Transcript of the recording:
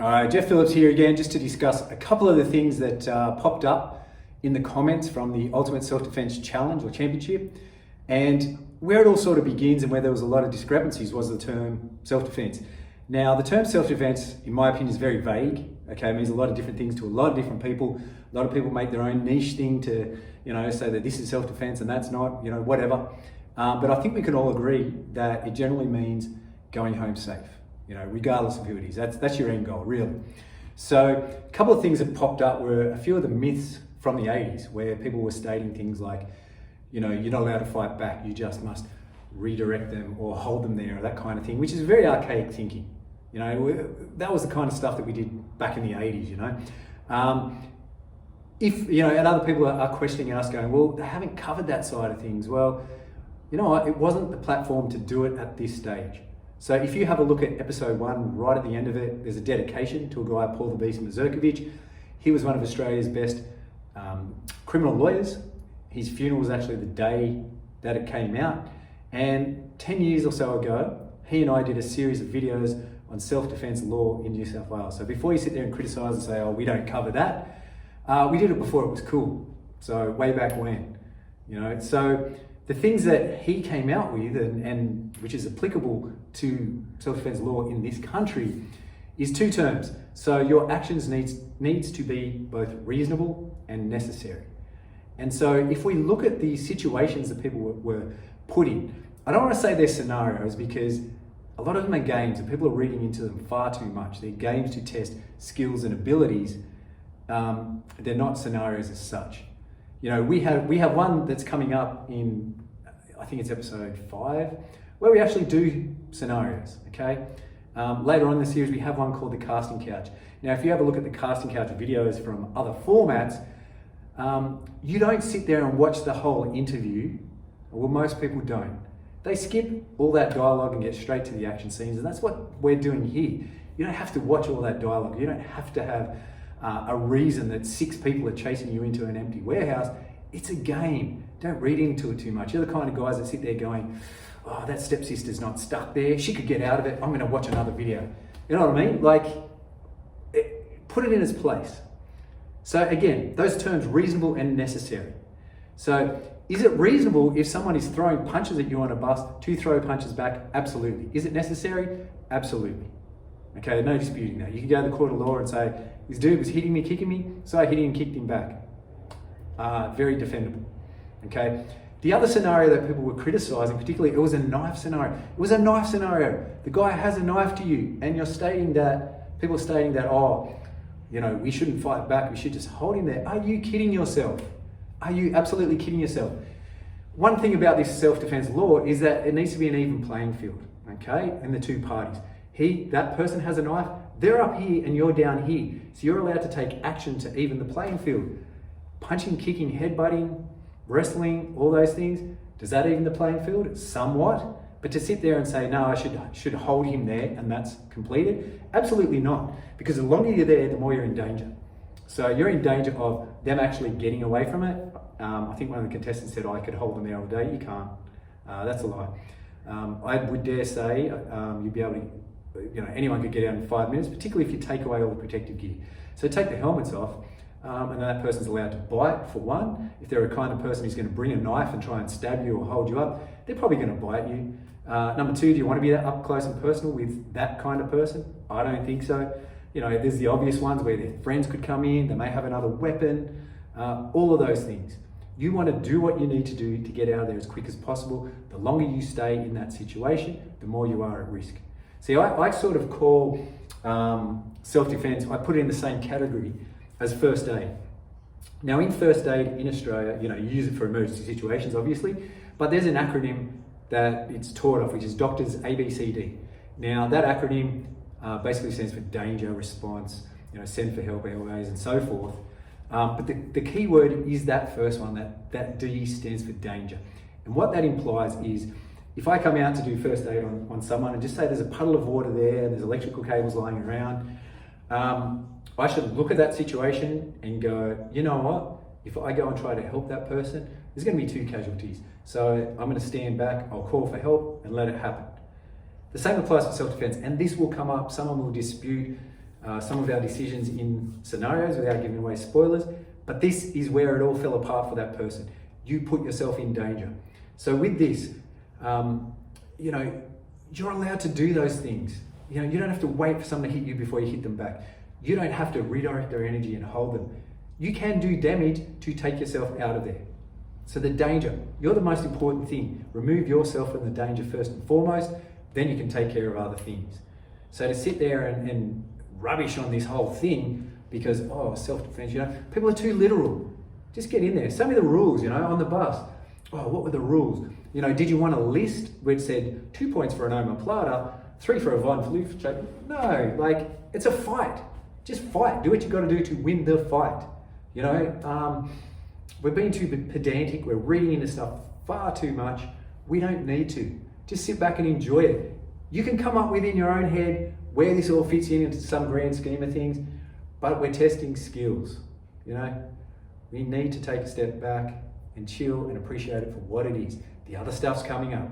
Jeff Phillips here again, just to discuss a couple of the things that popped up in the comments from the Ultimate Self-Defense Challenge or Championship. And where it all sort of begins and where there was a lot of discrepancies was the term self-defense. Now, the term self-defense, in my opinion, is very vague. Okay, it means a lot of different things to a lot of different people. A lot of people make their own niche thing to, say that this is self-defense and that's not, whatever. But I think we can all agree that it generally means going home safe, regardless of who it is. That's your end goal, really. So a couple of things that popped up were a few of the myths from the 80s where people were stating things like, you're not allowed to fight back, you just must redirect them or hold them there, or that kind of thing, which is very archaic thinking. That was the kind of stuff that we did back in the 80s, and other people are questioning us going, well, they haven't covered that side of things. Well, you know what, it wasn't the platform to do it at this stage. So if you have a look at episode 1, right at the end of it, there's a dedication to a guy, Paul the Beast Mazurkovic. He was one of Australia's best criminal lawyers. His funeral was actually the day that it came out. And 10 years or so ago, he and I did a series of videos on self-defense law in New South Wales. So before you sit there and criticize and say, oh, we don't cover that, we did it before it was cool. So way back when, So the things that he came out with and which is applicable to self-defense law in this country is 2 terms. So your actions needs to be both reasonable and necessary. And so if we look at the situations that people were put in, I don't want to say they're scenarios because a lot of them are games and people are reading into them far too much. They're games to test skills and abilities. They're not scenarios as such. We have one that's coming up in, I think it's episode 5, where we actually do scenarios, okay? Later on in the series, we have one called the casting couch. Now, if you have a look at the casting couch videos from other formats, you don't sit there and watch the whole interview. Well, most people don't. They skip all that dialogue and get straight to the action scenes, and that's what we're doing here. You don't have to watch all that dialogue. You don't have to have a reason that 6 people are chasing you into an empty warehouse. It's a game. Don't read into it too much. You're the kind of guys that sit there going, oh, that stepsister's not stuck there. She could get out of it. I'm going to watch another video. You know what I mean? Put it in its place. So again, those terms, reasonable and necessary. So is it reasonable if someone is throwing punches at you on a bus to throw punches back? Absolutely. Is it necessary? Absolutely. Okay, no disputing that. You can go to the court of law and say, this dude was hitting me, kicking me, so I hit him and kicked him back. Very defendable. Okay. The other scenario that people were criticizing, particularly, it was a knife scenario. It was a knife scenario. The guy has a knife to you, and you're stating that, people are stating that, we shouldn't fight back, we should just hold him there. Are you kidding yourself? Are you absolutely kidding yourself? One thing about this self-defense law is that it needs to be an even playing field, okay, in the 2 parties. That person has a knife, they're up here and you're down here. So you're allowed to take action to even the playing field. Punching, kicking, headbutting, wrestling, all those things, does that even the playing field? Somewhat. But to sit there and say, no, I should hold him there and that's completed, absolutely not. Because the longer you're there, the more you're in danger. So you're in danger of them actually getting away from it. I think one of the contestants said, I could hold them there all day. You can't. That's a lie. I would dare say you'd be able to, anyone could get out in 5 minutes, particularly if you take away all the protective gear. So take the helmets off, and then that person's allowed to bite, for one. If they're a kind of person who's going to bring a knife and try and stab you or hold you up, they're probably going to bite you. Number 2, do you want to be that up close and personal with that kind of person? I don't think so. There's the obvious ones where their friends could come in, they may have another weapon, all of those things. You want to do what you need to do to get out of there as quick as possible. The longer you stay in that situation, the more you are at risk. See, I sort of call self-defense, I put it in the same category as first aid. Now in first aid in Australia, you use it for emergency situations, obviously, but there's an acronym that it's taught off, which is Doctors ABCD. Now that acronym basically stands for danger, response, send for help, airways, and so forth. But the key word is that first one, that D stands for danger. And what that implies is, if I come out to do first aid on someone and just say there's a puddle of water there, and there's electrical cables lying around, I should look at that situation and go, you know what? If I go and try to help that person, there's going to be 2 casualties. So I'm going to stand back, I'll call for help and let it happen. The same applies for self-defense, and this will come up, someone will dispute some of our decisions in scenarios without giving away spoilers, but this is where it all fell apart for that person. You put yourself in danger. So with this, you know, you're allowed to do those things. You know, you don't have to wait for someone to hit you before you hit them back. You don't have to redirect their energy and hold them. You can do damage to take yourself out of there. So the danger, you're the most important thing. Remove yourself from the danger first and foremost, then you can take care of other things. So to sit there and rubbish on this whole thing because, oh, self-defense, you know, people are too literal. Just get in there. Show me the rules, you know, on the bus. Oh, what were the rules? You know, did you want a list where it said 2 points for an omoplata, 3 for a Von Floof check? No, like, it's a fight. Just fight. Do what you got to do to win the fight. You know, we're being too pedantic. We're reading into stuff far too much. We don't need to. Just sit back and enjoy it. You can come up with in your own head where this all fits in into some grand scheme of things, but we're testing skills. You know, we need to take a step back and chill and appreciate it for what it is. The other stuff's coming up.